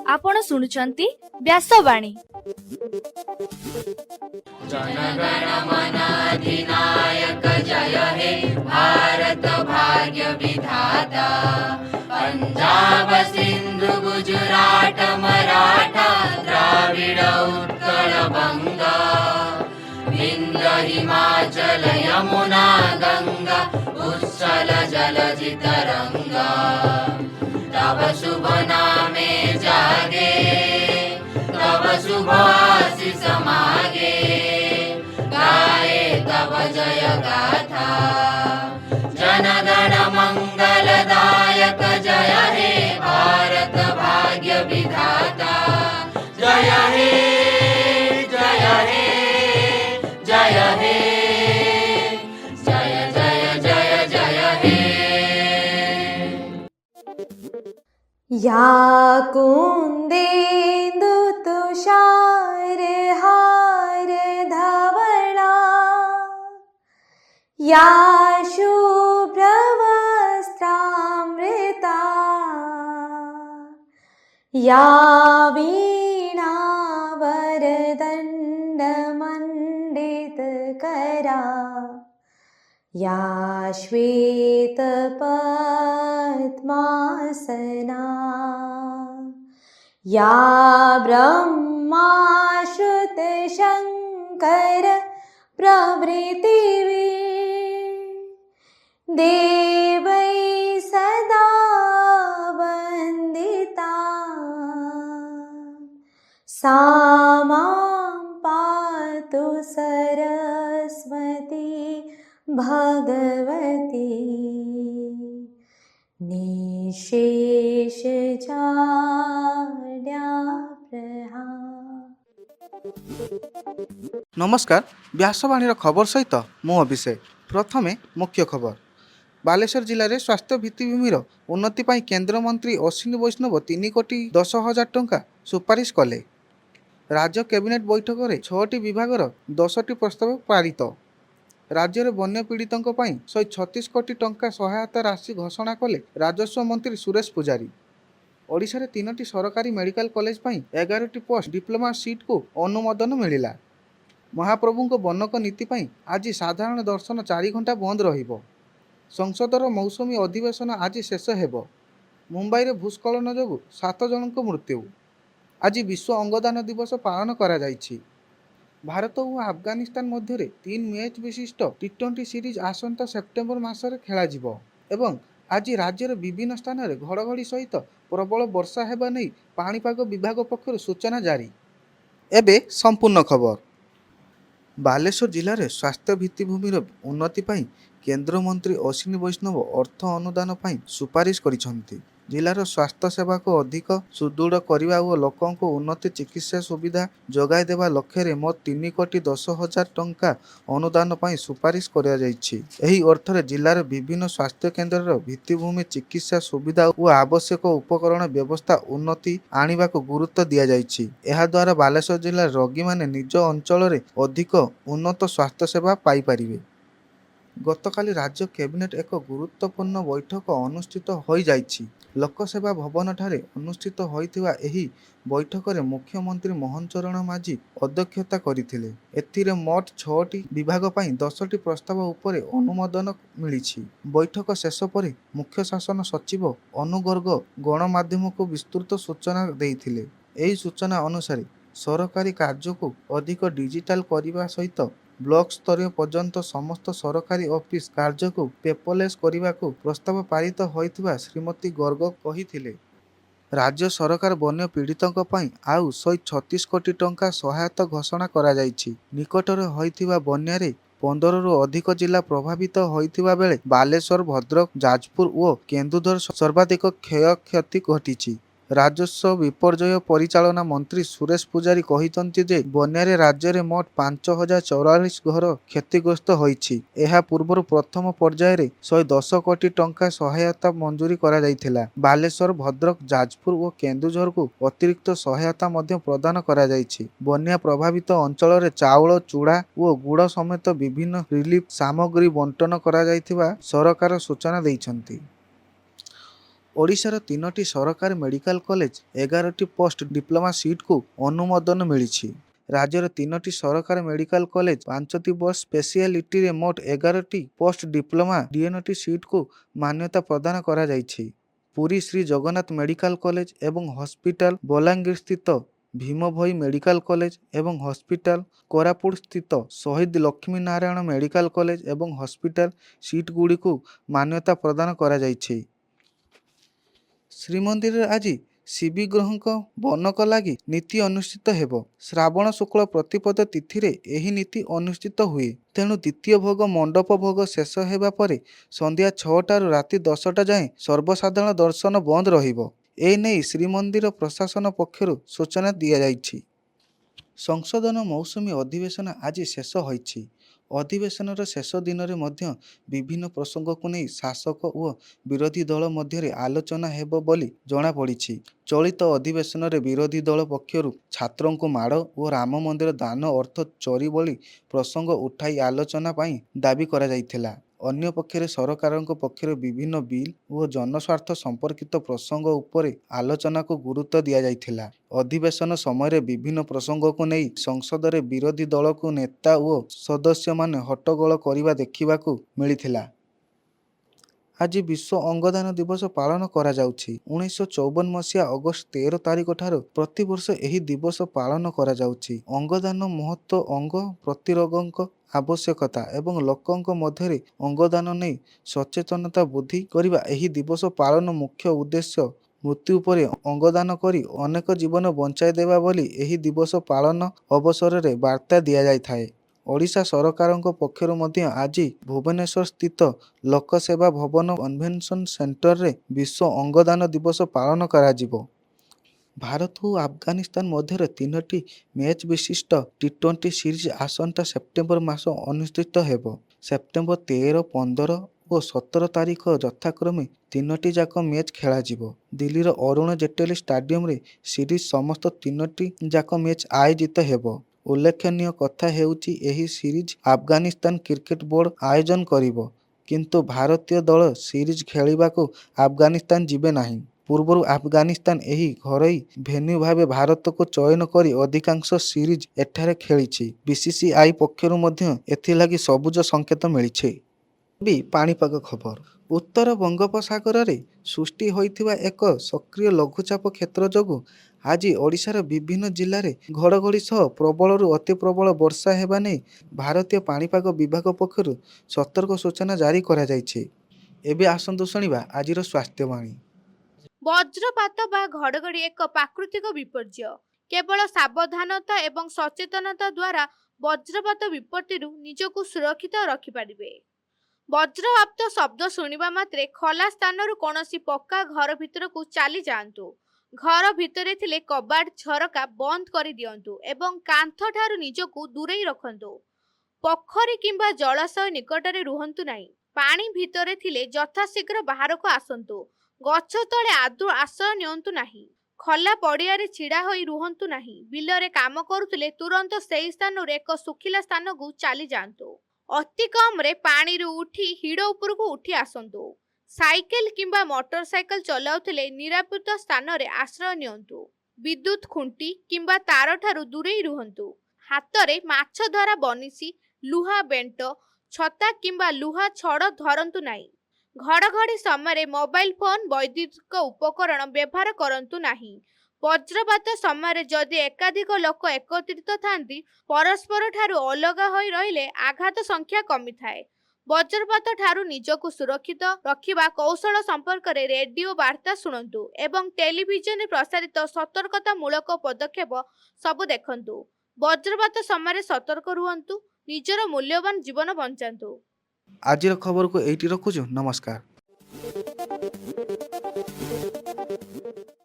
आपण शुणुचंती व्यासवाणी। जनगण मन अधिनायक जय हे भारत भाग्य विधाता। पंजाब सिंधु गुजरात मराठा द्राविड उत्कल बंगा। विंध्य हिमाचल यमुना गंगा उच्छल जलधि तरंगा। तव शुभ नामे जागे तव शुभ आशीष मागे। गाए तव जय गाथा जनगण मंगलदायक जय हे भारत भाग्य विधाता। जय हे जय हे जय हे जय जय जय जय हे। या कुन्देन्दु तुषार हार धवला। या शुभ्रवस्त्रामृता। या वीणा वरदण्ड मण्डितकरा। या श्वेत पद्मासना। या ब्रह्मा श्रुत शंकर प्रभृतिवी। देवै सदा वन्दिता। सा मां पातु सरस्वती भगवती। निशेष नमस्कार व्यासवाणी खबर सहित मु अभिषेक। प्रथमे मुख्य खबर। बालेश्वर जिले में स्वास्थ्य भित्तिभूमिर उन्नति पर केंद्र मंत्री अश्विनी वैष्णव 3,10,00,000 टंका सुपारिश कले। राज्य कैबिनेट बैठक में 6टी विभागर 10टी प्रस्ताव पारित। राज्य में बन्या पीड़ितों 136 कोटी टंका सहायता राशि घोषणा कले राजस्व मंत्री सुरेश पुजारी। ओडिशा रे 3टी सरकारी मेडिकल कॉलेज 11टी पोस्ट डिप्लोमा सीट को अनुमोदन मिलिला। महाप्रभु बनक नीति आज साधारण दर्शन 4 घंटा बंद रहिबो। संसदर मौसुमी अधिवेशन आज शेष हेबो। मुंबई रे भूस्खलन जोगु 7 जनक मृत्यु। आज विश्व अंगदान दिवस पालन करा जायछि। भारत और अफगानिस्तान मध्य 3 मैच विशिष्ट टी20 सीरीज आसंता सेप्टेम्बर मासरे खेला जिवो एवं आज राज्यर विभिन्न स्थान में घड़घड़ी सहित प्रबल वर्षा हेबा नहीं पाणीपाग विभाग पक्षर सूचना जारी। एबे संपूर्ण खबर। बालेश्वर जिले में स्वास्थ्य भित्तिभूमिर उन्नति पर केंद्र मंत्री अश्विनी वैष्णव अर्थ अनुदान पर सुपारिश करिसेंति। जिलार स्वास्थ्य सेवा को अधिक सुदृढ़ करने और लोकों को उन्नत चिकित्सा सुविधा जोगाई देवा लक्ष्य मोट 3,10,00,000 टंका अनुदान पर सुपारिश करा जायछि। एही अर्थरे जिलार विभिन्न स्वास्थ्य केन्द्र भित्तिभूमि चिकित्सा सुविधा और आवश्यक उपकरण व्यवस्था उन्नति आनिबा को गुरुत्व दिया जायछि। एहा द्वारा बालेश्वर जिला रोगी माने निज अंचल रे अधिक उन्नत स्वास्थ्य सेवा पाई परिबे। गतकाली राज्य कैबिनेट एक गुरुत्वपूर्ण बैठक अनुष्ठित हो जाइछि। लोकसेवा भवन ठारे अनुष्ठित होइथिबा एही बैठक रे मुख्यमंत्री मोहन चरण माझी अध्यक्षता करिथिले। एथिरे मोट 6टी विभाग पई 10टी प्रस्ताव उपरे अनुमोदन मिलिछि। बैठक शेष परे मुख्य शासन सचिव अनुगर्ग गणमाध्यम को विस्तृत सूचना देइथिले। एही सूचना अनुसार सरकारी कार्य को अधिक डिजिटाल करने सहित ब्लॉक स्तरीय पर्यंत समस्त सरकारी ऑफिस कार्य को पेपरलेस करने को प्रस्ताव पारित होइथिबा श्रीमती गर्ग कहिथिले। राज्य सरकार बन्य पीड़ितों पई आउ 136 कोटी टंका सहायता घोषणा करा जायछि। निकटरे होइथिबा बन्या रे 15 रु अधिक जिला प्रभावित होइथिबा बेले बालेश्वर, भद्रक, जाजपुर और केन्दुझर सर्वाधिक क्षयक्षति घटिछि। ରାଜସ୍ୱ ବିପର୍ଯ୍ୟୟ ପରିଚାଳନା ମନ୍ତ୍ରୀ ସୁରେଶ ପୂଜାରୀ କହିଛନ୍ତି ଯେ ବନ୍ୟାରେ ରାଜ୍ୟରେ ମୋଟ 5044 ଘର କ୍ଷତିଗ୍ରସ୍ତ ହୋଇଛି। ଏହା ପୂର୍ବରୁ ପ୍ରଥମ ପର୍ଯ୍ୟାୟରେ 110 କୋଟି ଟଙ୍କା ସହାୟତା ମଞ୍ଜୁରୀ କରାଯାଇଥିଲା। ବାଲେଶ୍ୱର, ଭଦ୍ରକ, ଯାଜପୁର ଓ କେନ୍ଦୁଝରକୁ ଅତିରିକ୍ତ ସହାୟତା ମଧ୍ୟ ପ୍ରଦାନ କରାଯାଇଛି। ବନ୍ୟା ପ୍ରଭାବିତ ଅଞ୍ଚଳରେ ଚାଉଳ, ଚୂଡ଼ା ଓ ଗୁଡ଼ ସମେତ ବିଭିନ୍ନ ରିଲିଫ ସାମଗ୍ରୀ ବଣ୍ଟନ କରାଯାଇଥିବା ସରକାର ସୂଚନା ଦେଇଛନ୍ତି। ଓଡ଼ିଶାର 3ଟି ସରକାରୀ ମେଡିକାଲ କଲେଜ 11ଟି ପୋଷ୍ଟ ଡିପ୍ଲୋମା ସିଟ୍କୁ ଅନୁମୋଦନ ମିଳିଛି। ରାଜ୍ୟର 3ଟି ସରକାରୀ ମେଡିକାଲ କଲେଜ 5ଟି ବସ୍ ସ୍ପେସିଆଲିଟିରେ ମୋଟ 11ଟି ପୋଷ୍ଟ ଡିପ୍ଲୋମା DNT ସିଟ୍କୁ ମାନ୍ୟତା ପ୍ରଦାନ କରାଯାଇଛି। ପୁରୀ ଶ୍ରୀ ଜଗନ୍ନାଥ ମେଡିକାଲ କଲେଜ ଏବଂ ହସ୍ପିଟାଲ, ବଲାଙ୍ଗୀର ସ୍ଥିତ ଭୀମଭୋଇ ମେଡିକାଲ କଲେଜ ଏବଂ ହସ୍ପିଟାଲ, କୋରାପୁଟ ସ୍ଥିତ ଶହୀଦ ଲକ୍ଷ୍ମୀ ନାରାୟଣ ମେଡିକାଲ କଲେଜ ଏବଂ ହସ୍ପିଟାଲ ସିଟ୍ଗୁଡ଼ିକୁ ମାନ୍ୟତା ପ୍ରଦାନ କରାଯାଇଛି। ଶ୍ରୀମନ୍ଦିରରେ ଆଜି ଶ୍ରୀବିଗ୍ରହଙ୍କ ବନକ ଲାଗି ନୀତି ଅନୁଷ୍ଠିତ ହେବ। ଶ୍ରାବଣ ଶୁକ୍ଳ ପ୍ରତିପଦ ତିଥିରେ ଏହି ନୀତି ଅନୁଷ୍ଠିତ ହୁଏ। ତେଣୁ ଦ୍ୱିତୀୟ ଭୋଗ ମଣ୍ଡପ ଭୋଗ ଶେଷ ହେବା ପରେ ସନ୍ଧ୍ୟା 6ଟାରୁ ରାତି 10ଟା ଯାଏଁ ସର୍ବସାଧାରଣ ଦର୍ଶନ ବନ୍ଦ ରହିବ। ଏନେଇ ଶ୍ରୀମନ୍ଦିର ପ୍ରଶାସନ ପକ୍ଷରୁ ସୂଚନା ଦିଆଯାଇଛି। ସଂସଦର ମୌସୁମୀ ଅଧିବେଶନ ଆଜି ଶେଷ ହୋଇଛି। ଅଧିବେଶନର ଶେଷ ଦିନରେ ମଧ୍ୟ ବିଭିନ୍ନ ପ୍ରସଙ୍ଗକୁ ନେଇ ଶାସକ ଓ ବିରୋଧୀ ଦଳ ମଧ୍ୟରେ ଆଲୋଚନା ହେବ ବୋଲି ଜଣାପଡ଼ିଛି। ଚଳିତ ଅଧିବେଶନରେ ବିରୋଧୀ ଦଳ ପକ୍ଷରୁ ଛାତ୍ରଙ୍କୁ ମାଡ଼ ଓ ରାମ ମନ୍ଦିର ଦାନ ଅର୍ଥ ଚୋରି ଭଳି ପ୍ରସଙ୍ଗ ଉଠାଇ ଆଲୋଚନା ପାଇଁ ଦାବି କରାଯାଇଥିଲା। ଅନ୍ୟପକ୍ଷରେ ସରକାରଙ୍କ ପକ୍ଷରୁ ବିଭିନ୍ନ ବିଲ୍ ଓ ଜନସ୍ୱାର୍ଥ ସମ୍ପର୍କିତ ପ୍ରସଙ୍ଗ ଉପରେ ଆଲୋଚନାକୁ ଗୁରୁତ୍ୱ ଦିଆଯାଇଥିଲା। ଅଧିବେଶନ ସମୟରେ ବିଭିନ୍ନ ପ୍ରସଙ୍ଗକୁ ନେଇ ସଂସଦରେ ବିରୋଧୀ ଦଳକୁ ନେତା ଓ ସଦସ୍ୟମାନେ ହଟ୍ଟଗୋଳ କରିବା ଦେଖିବାକୁ ମିଳିଥିଲା। ଆଜି ବିଶ୍ୱ ଅଙ୍ଗଦାନ ଦିବସ ପାଳନ କରାଯାଉଛି। 1954 ମସିହା ଅଗଷ୍ଟ 13 ତାରିଖ ଠାରୁ ପ୍ରତିବର୍ଷ ଏହି ଦିବସ ପାଳନ କରାଯାଉଛି। ଅଙ୍ଗଦାନ ମହତ୍ତ୍ୱ, ଅଙ୍ଗ ପ୍ରତିରୋଗଙ୍କ ଆବଶ୍ୟକତା ଏବଂ ଲୋକଙ୍କ ମଧ୍ୟରେ ଅଙ୍ଗଦାନ ନେଇ ସଚେତନତା ବୃଦ୍ଧି କରିବା ଏହି ଦିବସ ପାଳନ ମୁଖ୍ୟ ଉଦ୍ଦେଶ୍ୟ। ମୃତ୍ୟୁ ପରେ ଅଙ୍ଗଦାନ କରି ଅନେକ ଜୀବନ ବଞ୍ଚାଇ ଦେବା ବୋଲି ଏହି ଦିବସ ପାଳନ ଅବସରରେ ବାର୍ତ୍ତା ଦିଆଯାଇଥାଏ। ଓଡ଼ିଶା ସରକାରଙ୍କ ପକ୍ଷରୁ ମଧ୍ୟ ଆଜି ଭୁବନେଶ୍ୱର ସ୍ଥିତ ଲୋକସେବା ଭବନ କନଭେନସନ ସେଣ୍ଟରରେ ବିଶ୍ୱ ଅଙ୍ଗଦାନ ଦିବସ ପାଳନ କରାଯିବ। ଭାରତ ଓ ଆଫଗାନିସ୍ତାନ ମଧ୍ୟରେ 3ଟି ମ୍ୟାଚ୍ ବିଶିଷ୍ଟ T20 ସିରିଜ ଆସନ୍ତା ସେପ୍ଟେମ୍ବର ମାସ ଅନୁଷ୍ଠିତ ହେବ। ସେପ୍ଟେମ୍ବର 13, 15 ଓ 17 ତାରିଖ ଯଥାକ୍ରମେ 3ଟି ଯାକ ମ୍ୟାଚ୍ ଖେଳାଯିବ। ଦିଲ୍ଲୀର ଅରୁଣ ଜେଟଲୀ ଷ୍ଟାଡିୟମରେ ସିରିଜ ସମସ୍ତ 3ଟି ଯାକ ମ୍ୟାଚ୍ ଆୟୋଜିତ ହେବ। ଉଲ୍ଲେଖନୀୟ କଥା ହେଉଛି ଏହି ସିରିଜ ଆଫଗାନିସ୍ତାନ କ୍ରିକେଟ ବୋର୍ଡ ଆୟୋଜନ କରିବ। କିନ୍ତୁ ଭାରତୀୟ ଦଳ ସିରିଜ ଖେଳିବାକୁ ଆଫଗାନିସ୍ତାନ ଯିବେ ନାହିଁ। ପୂର୍ବରୁ ଆଫଗାନିସ୍ତାନ ଏହି ଘରୋଇ ଭେନ୍ୟୁ ଭାବେ ଭାରତକୁ ଚୟନ କରି ଅଧିକାଂଶ ସିରିଜ ଏଠାରେ ଖେଳିଛି। BCCI ପକ୍ଷରୁ ମଧ୍ୟ ଏଥିଲାଗି ସବୁଜ ସଂକେତ ମିଳିଛି। ପାଣିପାଗ ଖବର। ଉତ୍ତର ବଙ୍ଗୋପସାଗରରେ ସୃଷ୍ଟି ହୋଇଥିବା ଏକ ସକ୍ରିୟ ଲଘୁଚାପ କ୍ଷେତ୍ର ଯୋଗୁଁ ଆଜି ଓଡ଼ିଶାର ବିଭିନ୍ନ ଜିଲ୍ଲାରେ ଘଡ଼ଘଡ଼ି ସହ ପ୍ରବଳରୁ ଅତି ପ୍ରବଳ ବର୍ଷା ହେବା ନେଇ ଭାରତୀୟ ପାଣିପାଗ ବିଭାଗ ପକ୍ଷରୁ ସତର୍କ ସୂଚନା ଜାରି କରାଯାଇଛି। ଏବେ ଆସନ୍ତୁ ଶୁଣିବା ଆଜିର ସ୍ୱାସ୍ଥ୍ୟବାଣୀ। ବଜ୍ରପାତ ବା ଘଡ଼ଘଡ଼ି ଏକ ପ୍ରାକୃତିକ ବିପର୍ଯ୍ୟୟ। କେବଳ ସାବଧାନତା ଏବଂ ସଚେତନତା ଦ୍ୱାରା ବଜ୍ରପାତ ବିପତ୍ତିରୁ ନିଜକୁ ସୁରକ୍ଷିତ ରଖିପାରିବେ। ବଜ୍ରପାତ ଶବ୍ଦ ଶୁଣିବା ମାତ୍ରେ ଖୋଲା ସ୍ଥାନରୁ କୌଣସି ପକ୍କା ଘର ଭିତରକୁ ଚାଲି ଯାଆନ୍ତୁ। ଘର ଭିତରେ ଥିଲେ କବାଟ, ଝରକା ବନ୍ଦ କରିଦିଅନ୍ତୁ ଏବଂ କାନ୍ଥ ଠାରୁ ନିଜକୁ ଦୂରେଇ ରଖନ୍ତୁ। ପୋଖରୀ କିମ୍ବା ଜଳାଶୟ ନିକଟରେ ରୁହନ୍ତୁ ନାହିଁ। ପାଣି ଭିତରେ ଥିଲେ ଯଥାଶୀଘ୍ର ବାହାରକୁ ଆସନ୍ତୁ। ଗଛ ତଳେ ଆଦୌ ଆଶ୍ରୟ ନିଅନ୍ତୁ ନାହିଁ। ଖୋଲା ପଡ଼ିଆରେ ଛିଡ଼ା ହୋଇ ରୁହନ୍ତୁ ନାହିଁ। ବିଲରେ କାମ କରୁଥିଲେ ତୁରନ୍ତ ସେହି ସ୍ଥାନରୁ ଏକ ଶୁଖିଲା ସ୍ଥାନକୁ ଚାଲି ଯାଆନ୍ତୁ। ଅତି କମରେ ପାଣିରୁ ଉଠି ହିଡ଼ ଉପରକୁ ଉଠି ଆସନ୍ତୁ। ସାଇକେଲ କିମ୍ବା ମୋଟର ସାଇକେଲ ଚଲାଉଥିଲେ ନିରାପଦ ସ୍ଥାନରେ ଆଶ୍ରୟ ନିଅନ୍ତୁ। ବିଦ୍ୟୁତ ଖୁଣ୍ଟି କିମ୍ବା ତାରଠାରୁ ଦୂରେଇ ରୁହନ୍ତୁ। ହାତରେ ମାଛ ଧରା ବନିଶୀ, ଲୁହା ବେଣ୍ଟ, ଛତା କିମ୍ବା ଲୁହା ଛଡ଼ ଧରନ୍ତୁ ନାହିଁ। ଘଡ଼ଘଡ଼ି ସମୟରେ ମୋବାଇଲ ଫୋନ, ବୈଦ୍ୟୁତିକ ଉପକରଣ ବ୍ୟବହାର କରନ୍ତୁ ନାହିଁ। ବଜ୍ରପାତ ସମୟରେ ଯଦି ଏକାଧିକ ଲୋକ ଏକତ୍ରିତ ଥାନ୍ତି, ପରସ୍ପର ଠାରୁ ଅଲଗା ହୋଇ ରହିଲେ ଆଘାତ ସଂଖ୍ୟା କମିଥାଏ। ବଜ୍ରପାତ ଠାରୁ ନିଜକୁ ସୁରକ୍ଷିତ ରଖିବା କୌଶଳ ସମ୍ପର୍କରେ ରେଡିଓ ବାର୍ତ୍ତା ଶୁଣନ୍ତୁ ଏବଂ ଟେଲିଭିଜନରେ ପ୍ରସାରିତ ସତର୍କତାମୂଳକ ପଦକ୍ଷେପ ସବୁ ଦେଖନ୍ତୁ। ବଜ୍ରପାତ ସମୟରେ ସତର୍କ ରୁହନ୍ତୁ। ନିଜର ମୂଲ୍ୟବାନ ଜୀବନ ବଞ୍ଚାନ୍ତୁ। ଆଜିର ଖବରକୁ ଏଇଠି ରଖୁଛୁ। ନମସ୍କାର।